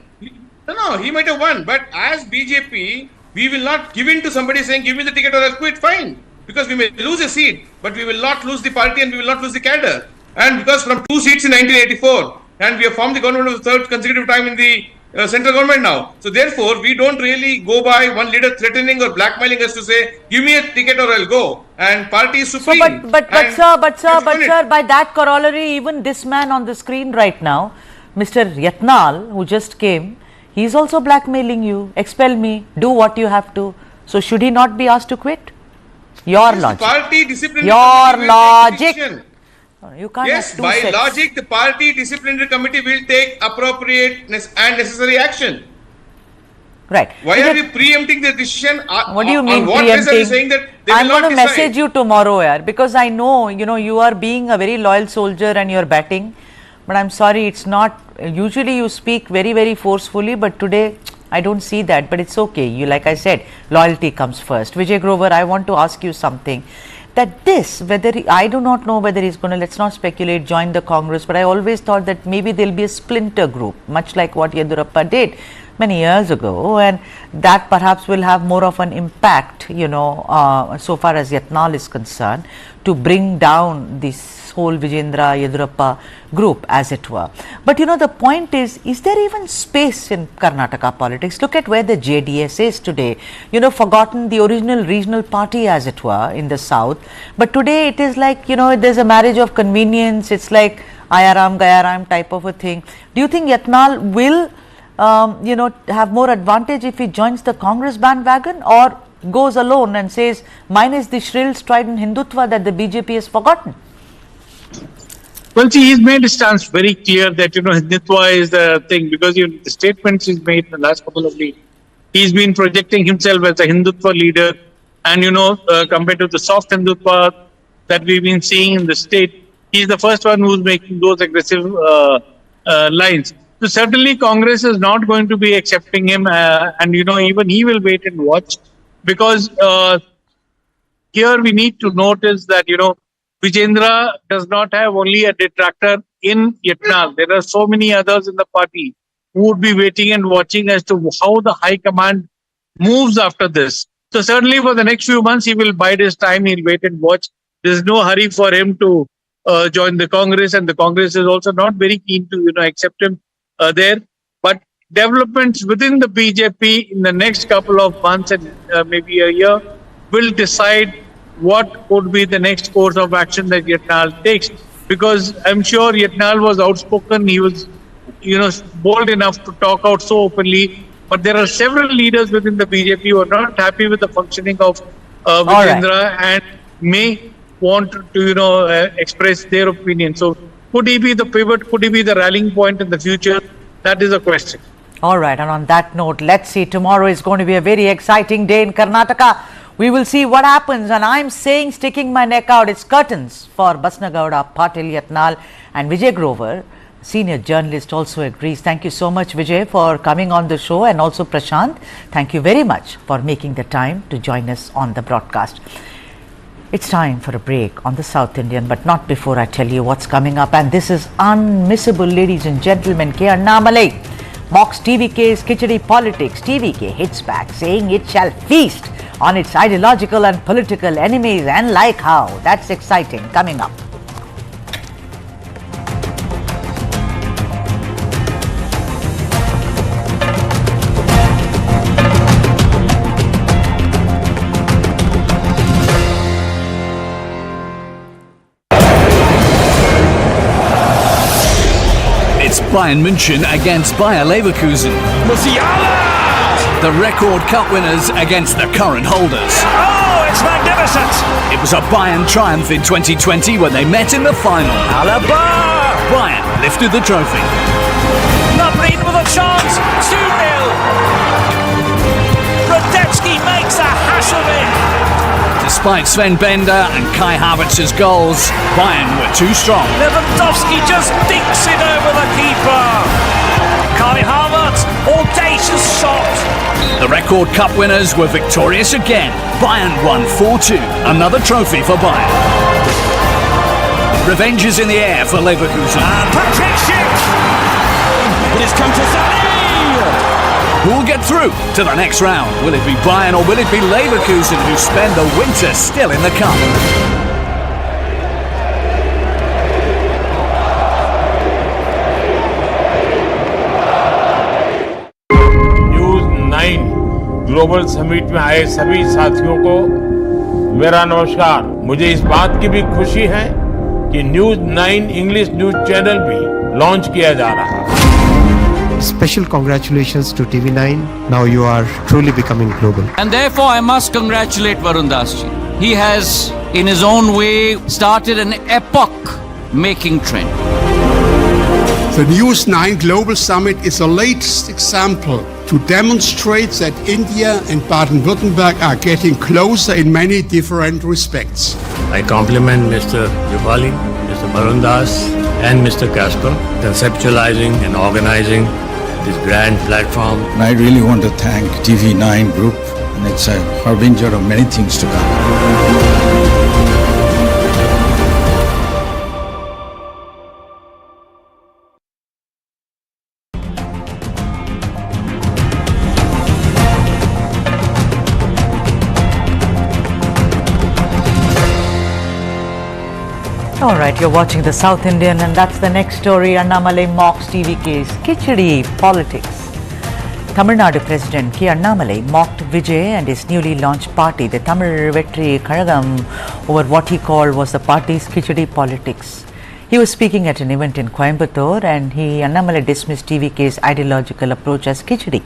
No, he might have won. But as BJP, we will not give in to somebody saying, give me the ticket or I'll quit. Fine. Because we may lose a seat, but we will not lose the party and we will not lose the cadre. And because from 2 seats in 1984, and we have formed the government of the 3rd consecutive time in the central government now. So therefore, we don't really go by one leader threatening or blackmailing us to say, give me a ticket or I'll go. And party is supreme. So, but sir, by that corollary, even this man on the screen right now, Mr. Yatnal, who just came, he's also blackmailing you. Expel me, do what you have to. So should he not be asked to quit? Your logic. Party disciplinary Your logic. You can't yes, by logic, the party disciplinary committee will take appropriate and necessary action. Right. Why are you preempting the decision? What do you mean what preempting? Are you saying that they I'm will going to not message you tomorrow, because I know, you are being a very loyal soldier and you're batting. But I'm sorry, it's not. Usually you speak very, very forcefully, but today I don't see that. But it's okay. You, like I said, loyalty comes first. Vijay Grover, I want to ask you something. That this, I do not know whether he's going to, let's not speculate, join the Congress, but I always thought that maybe there'll be a splinter group, much like what Yadurappa did many years ago, and that perhaps will have more of an impact, so far as Yatnal is concerned, to bring down this whole Vijendra Yadurappa group, as it were. But the point is there even space in Karnataka politics? Look at where the JDS is today. Forgotten the original regional party, as it were, in the south. But today it is like, there's a marriage of convenience. It's like Ayaram, Gayaram type of a thing. Do you think Yatnal will, have more advantage if he joins the Congress bandwagon, or goes alone and says, mine is the shrill strident Hindutva that the BJP has forgotten? Well, see, he's made his stance very clear that, Hindutva is the thing, because the statements he's made in the last couple of days, he's been projecting himself as a Hindutva leader, and, compared to the soft Hindutva that we've been seeing in the state, he's the first one who's making those aggressive lines. So certainly Congress is not going to be accepting him, and, even he will wait and watch, because here we need to notice that, Vijendra does not have only a detractor in Yatnal. There are so many others in the party who would be waiting and watching as to how the High Command moves after this. So certainly for the next few months, he will bide his time. He'll wait and watch. There's no hurry for him to join the Congress, and the Congress is also not very keen to accept him there. But developments within the BJP in the next couple of months and maybe a year will decide what would be the next course of action that Yatnal takes. Because I'm sure Yatnal was outspoken. He was, bold enough to talk out so openly. But there are several leaders within the BJP who are not happy with the functioning of Vijendra and may want to, express their opinion. So could he be the pivot? Could he be the rallying point in the future? That is a question. All right. And on that note, let's see. Tomorrow is going to be a very exciting day in Karnataka. We will see what happens. And I'm saying, sticking my neck out, it's curtains for Basnagowda, Patil, Yatnal and Vijay Grover. Senior journalist also agrees. Thank you so much, Vijay, for coming on the show, and also Prashant. Thank you very much for making the time to join us on the broadcast. It's time for a break on the South Indian, but not before I tell you what's coming up. And this is unmissable, ladies and gentlemen. Annamalai mocks TVK's Khichdi politics. TVK hits back, saying it shall feast on its ideological and political enemies, and like how. That's exciting. Coming up. Bayern München against Bayer Leverkusen. Musiala! The record cup winners against the current holders. Oh, it's magnificent! It was a Bayern triumph in 2020 when they met in the final. Alaba! Bayern lifted the trophy. Numbrin with a chance! 2-0! Radetzky makes a hash of it! Despite Sven Bender and Kai Havertz's goals, Bayern were too strong. Lewandowski just dinks it over the keeper. Kai Havertz, audacious shot. The record cup winners were victorious again. Bayern won 4-2. Another trophy for Bayern. Revenge is in the air for Leverkusen. And Patrick Schick! It has come to Sané! Who'll get through to the next round? Will it be Bayern or will it be Leverkusen who spend the winter still in the cup? News 9 global summit में आए सभी साथियों को मेरा नमस्कार। मुझे इस बात की भी खुशी है कि न्यूज़ 9 इंग्लिश न्यूज़ चैनल भी लॉन्च किया जा रहा है। Special congratulations to TV9. Now you are truly becoming global. And therefore I must congratulate Varun Dasji. He has, in his own way, started an epoch-making trend. The News 9 Global Summit is the latest example to demonstrate that India and Baden-Württemberg are getting closer in many different respects. I compliment Mr. Jubali, Mr. Varun Das, and Mr. Casper, conceptualizing and organizing this grand platform. And I really want to thank TV9 Group, and it's a harbinger of many things to come. All right, you're watching the South Indian, and that's the next story. Annamalai mocks TVK's Khichdi politics. Tamil Nadu President K. Annamalai mocked Vijay and his newly launched party, the Tamil Vetri Kazhagam, over what he called was the party's Khichdi politics. He was speaking at an event in Coimbatore, and Annamalai dismissed TVK's ideological approach as Khichdi,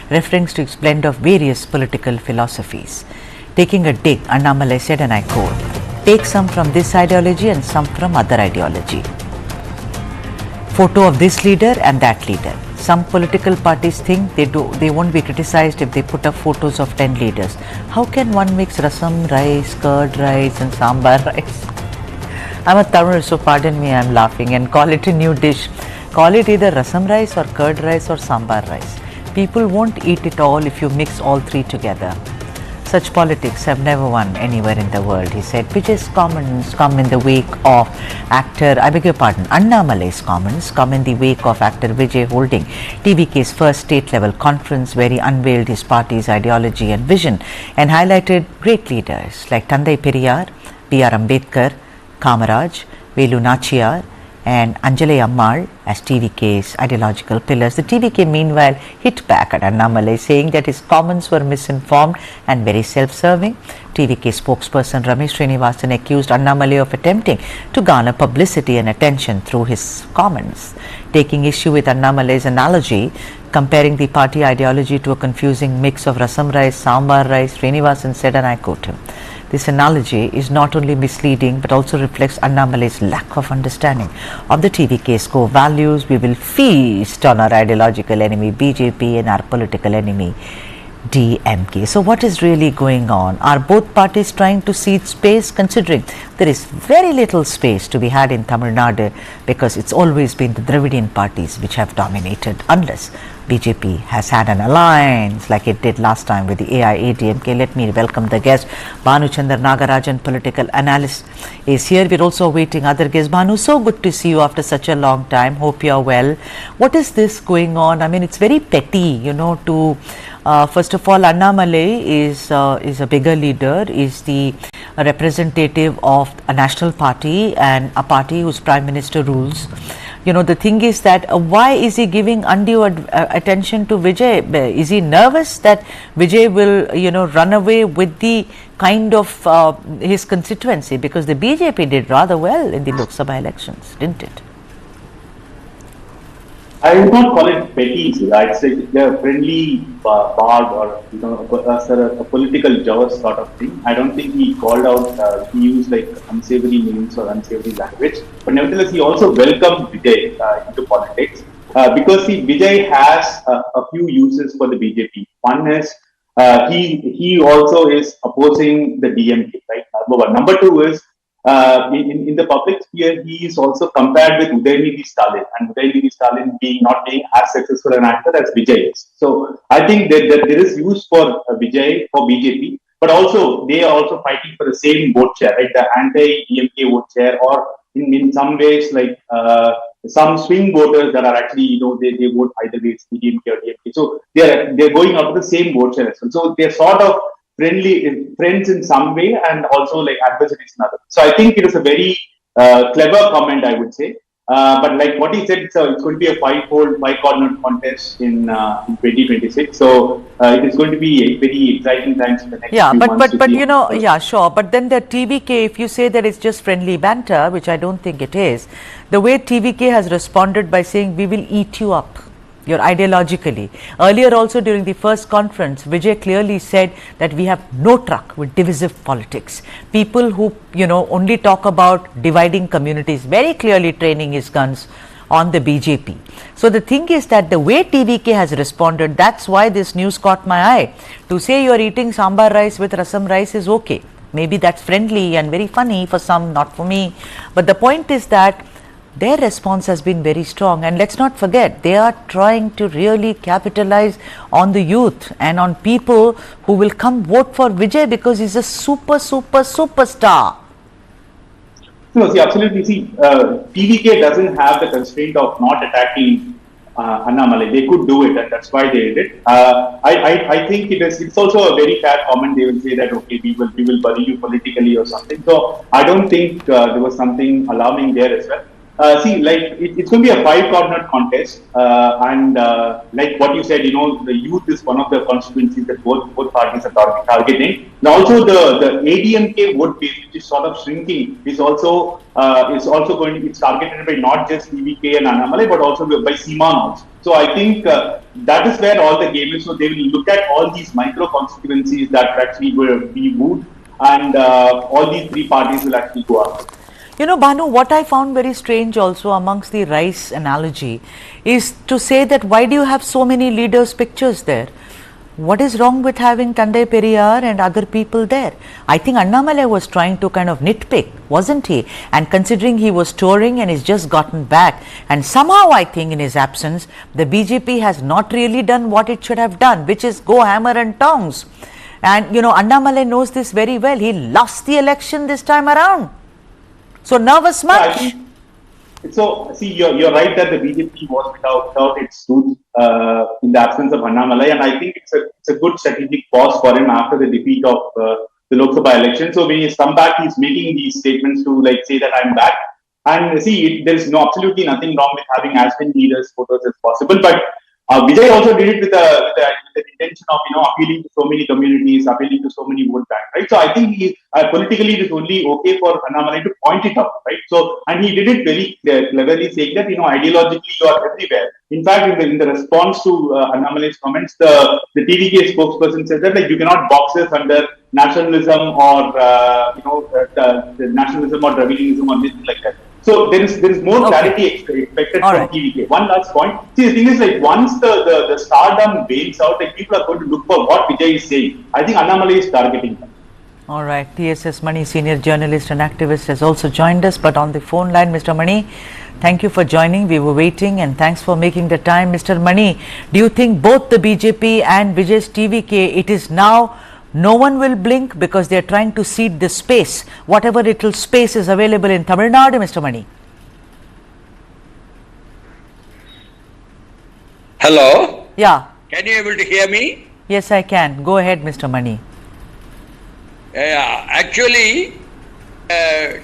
referring to its blend of various political philosophies. Taking a dig, Annamalai said, and I quote, "Take some from this ideology and some from other ideology." Photo of this leader and that leader. Some political parties think they won't be criticized if they put up photos of 10 leaders. How can one mix rasam rice, curd rice and sambar rice? I'm a Tamil, so pardon me, I'm laughing, and call it a new dish. Call it either rasam rice or curd rice or sambar rice. People won't eat it all if you mix all three together. Such politics have never won anywhere in the world, he said. Vijay's comments come in the wake of Annamalai's comments come in the wake of actor Vijay holding TVK's first state-level conference, where he unveiled his party's ideology and vision and highlighted great leaders like Tandai Periyar, B.R. Ambedkar, Kamaraj, Velu Nachiyar and Anjalai Ammal as TVK's ideological pillars. The TVK meanwhile hit back at Annamalai, saying that his comments were misinformed and very self-serving. TVK spokesperson Ramesh Srinivasan accused Annamalai of attempting to garner publicity and attention through his comments. Taking issue with Annamalai's analogy, comparing the party ideology to a confusing mix of rasam rice, sambar rice, Srinivasan said, and I quote him, "This analogy is not only misleading but also reflects Annamalai's lack of understanding of the TVK's core values. We will feast on our ideological enemy BJP and our political enemy DMK." So what is really going on? Are both parties trying to cede space, considering there is very little space to be had in Tamil Nadu, because it's always been the Dravidian parties which have dominated, unless BJP has had an alliance like it did last time with the AIADMK. Let me welcome the guest. Bhanu Chandar Nagarajan, political analyst, is here. We're also awaiting other guests. Bhanu, so good to see you after such a long time. Hope you're well. What is this going on? I mean, it's very petty, you know, to first of all, Annamalai is a bigger leader, is the representative of a national party and a party whose prime minister rules. You know, the thing is that why is he giving undue attention to Vijay? Is he nervous that Vijay will, you know, run away with the kind of his constituency? Because the BJP did rather well in the Lok Sabha elections, didn't it? I would not call it petty. I'd say a friendly barb, or you know, a political joust sort of thing. I don't think he called out, he used like unsavory names or unsavory language. But nevertheless, he also welcomed Vijay into politics, because see, Vijay has a few uses for the BJP. One is he also is opposing the DMK, right? Number one. Number two is in the public sphere, he is also compared with Udayamidi Stalin, and Udayamidi Stalin not being as successful an actor as Vijay is. So I think that there is use for Vijay for BJP, but also they are also fighting for the same vote share, right? The anti-DMK vote share, or in some ways like some swing voters that are actually, you know, they vote either way, DMK or DMK. So they're going after the same vote share as well. So they're sort of friends in some way, and also like adversaries in other. So I think it is a very clever comment, I would say. But like what he said, it's going to be a five-corner contest in 2026. So it is going to be a very exciting times in the next few months. But you know, yeah, sure. But then the TVK, if you say that it's just friendly banter, which I don't think it is, the way TVK has responded by saying we will eat you up. You're ideologically. Earlier also during the first conference, Vijay clearly said that we have no truck with divisive politics. People who, you know, only talk about dividing communities, very clearly training his guns on the BJP. So the thing is that the way TVK has responded, that's why this news caught my eye. To say you're eating sambar rice with rasam rice is okay. Maybe that's friendly and very funny for some, not for me. But the point is that their response has been very strong, and let's not forget, they are trying to really capitalize on the youth and on people who will come vote for Vijay because he's a superstar. No, see, absolutely. See, TVK doesn't have the constraint of not attacking Annamalai. They could do it, and that's why they did it. I think it's also a very fair comment. They will say that, okay, we will bury you politically or something. So I don't think there was something alarming there as well. See, like it's going to be a five-cornered contest, and like what you said, you know, the youth is one of the constituencies that both parties are targeting. And also the ADMK vote base, which is sort of shrinking, is also it's targeted by not just TVK and Annamalai, but also by Seeman also. So I think that is where all the game is. So they will look at all these micro constituencies that actually will be moved, and all these three parties will actually go after. You know, Bhanu, what I found very strange also amongst the rice analogy is to say that why do you have so many leaders' pictures there? What is wrong with having Tandai Periyar and other people there? I think Annamalai was trying to kind of nitpick, wasn't he? And considering he was touring and he's just gotten back, and somehow I think in his absence, the BJP has not really done what it should have done, which is go hammer and tongs. And, Annamalai knows this very well. He lost the election this time around. So nervous much? So, see, you're right that the BJP was without its truth in the absence of Annamalai, and I think it's a good strategic pause for him after the defeat of the Lok Sabha election. So when he's come back, he's making these statements to say that I'm back. And see, there is absolutely nothing wrong with having as many leaders' photos as possible. But Vijay also did it with the intention of appealing to so many communities, appealing to so many vote banks, right? So I think politically it is only okay for Annamalai to point it out, right? So and he did it very cleverly, saying that ideologically you are everywhere. In fact, in the response to Annamalai's comments, the TVK spokesperson said that you cannot box us under nationalism or the nationalism or Dravidism or anything like that. So there is more clarity expected from TVK. One last point. See, the thing is once the stardom wanes out, people are going to look for what Vijay is saying. I think Annamalai is targeting them. All right. TSS Mani, senior journalist and activist, has also joined us, but on the phone line. Mr. Mani, thank you for joining. We were waiting, and thanks for making the time. Mr. Mani, do you think both the BJP and Vijay's TVK, it is now no one will blink because they are trying to cede the space, whatever little space is available in Tamil Nadu, Mr. Mani? Hello? Yeah. Can you able to hear me? Yes, I can. Go ahead, Mr. Mani. Actually,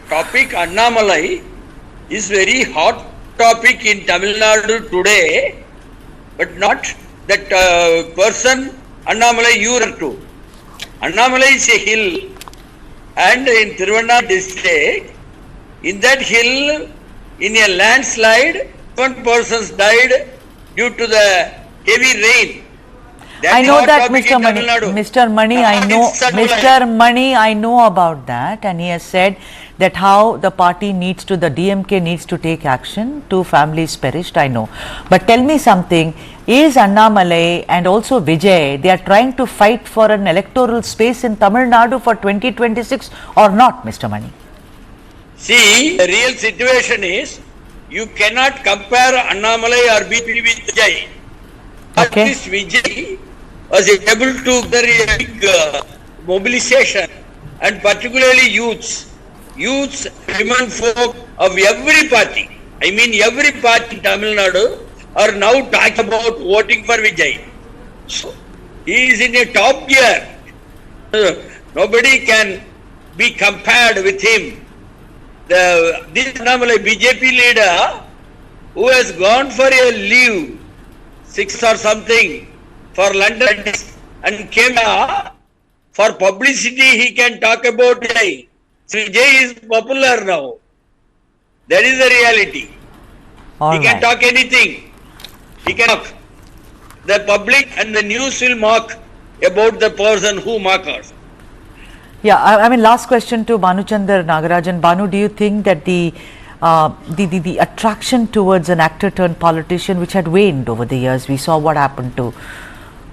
topic Annamalai is very hot topic in Tamil Nadu today, but not that person Annamalai you are to. Annamalai is a hill, and in Tiruvannamala district, in that hill, in a landslide, 1 person died due to the heavy rain. I know that, Mr. Mani. Mr. Mani, I know. Mr. Mani, I know about that, and he has said that how the party needs to, the DMK needs to take action. 2 families perished. I know, but tell me something. Is Annamalai and also Vijay, they are trying to fight for an electoral space in Tamil Nadu for 2026 or not, Mr. Mani? See, the real situation is you cannot compare Annamalai or BJP with Vijay. At least Vijay was able to do a big mobilization, and particularly youths, women folk of every party. I mean every party in Tamil Nadu are now talking about voting for Vijay. So he is in a top gear. Nobody can be compared with him. This Annamalai BJP leader who has gone for a leave, 6 or something, for London and came here for publicity, he can talk about Vijay. Vijay is popular now. That is the reality. He can talk anything. He can talk. The public and the news will mock about the person who mockers. Yeah, I mean, last question to Bhanuchandar Nagarajan. Bhanu, do you think that the attraction towards an actor turned politician, which had waned over the years, we saw what happened to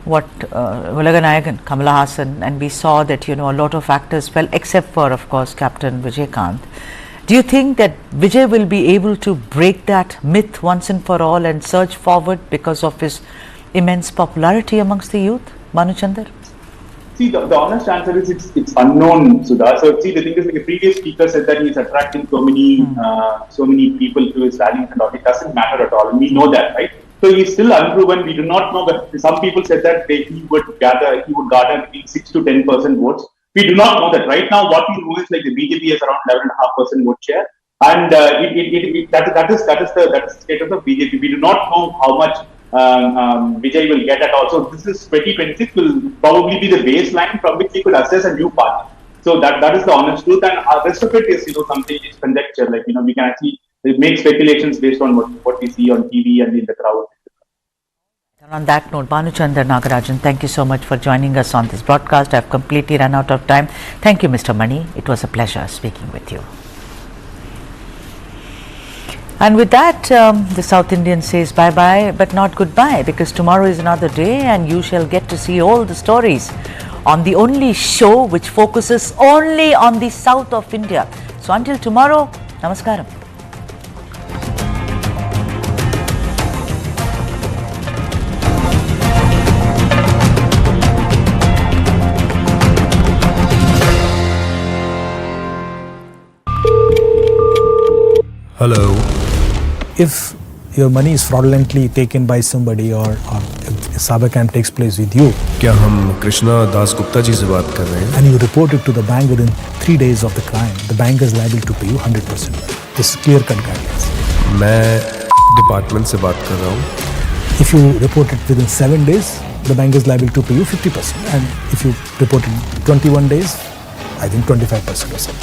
Ulaganayagan, Kamala Hassan, and we saw that a lot of actors fell, except for, of course, Captain Vijay Kant. Do you think that Vijay will be able to break that myth once and for all and surge forward because of his immense popularity amongst the youth? Bhanuchandar? See, the honest answer is it's unknown, Sudha. So, see, the thing is, a previous speaker said that he's attracting so many people to his rallies and all. It doesn't matter at all, and we know that, right? So he's still unproven. We do not know that. Some people said that he would garner between 6 to 10% votes. We do not know that. Right now, what we know is the BJP has around 11.5% vote share, and that is the status of BJP. We do not know how much Vijay will get at all. So this is 2026 will probably be the baseline from which we could assess a new party. So that is the honest truth, and the rest of it is something is conjecture. We can actually make speculations based on what we see on TV and in the crowd. And on that note, Bhanuchandar Nagarajan, thank you so much for joining us on this broadcast. I have completely run out of time. Thank you, Mr. Mani. It was a pleasure speaking with you. And with that, the South Indian says bye-bye, but not goodbye, because tomorrow is another day and you shall get to see all the stories on the only show which focuses only on the south of India. So until tomorrow, namaskaram. Hello. If your money is fraudulently taken by somebody or if cyber scam takes place with you, क्या हम कृष्णा दास गुप्ता जी से बात कर रहे हैं? and you report it to the bank within 3 days of the crime, the bank is liable to pay you 100%. This is clear-cut guidelines. मैं department से बात कर रहा हूँ. If you report it within 7 days, the bank is liable to pay you 50%. And if you report it 21 days, I think 25% or something.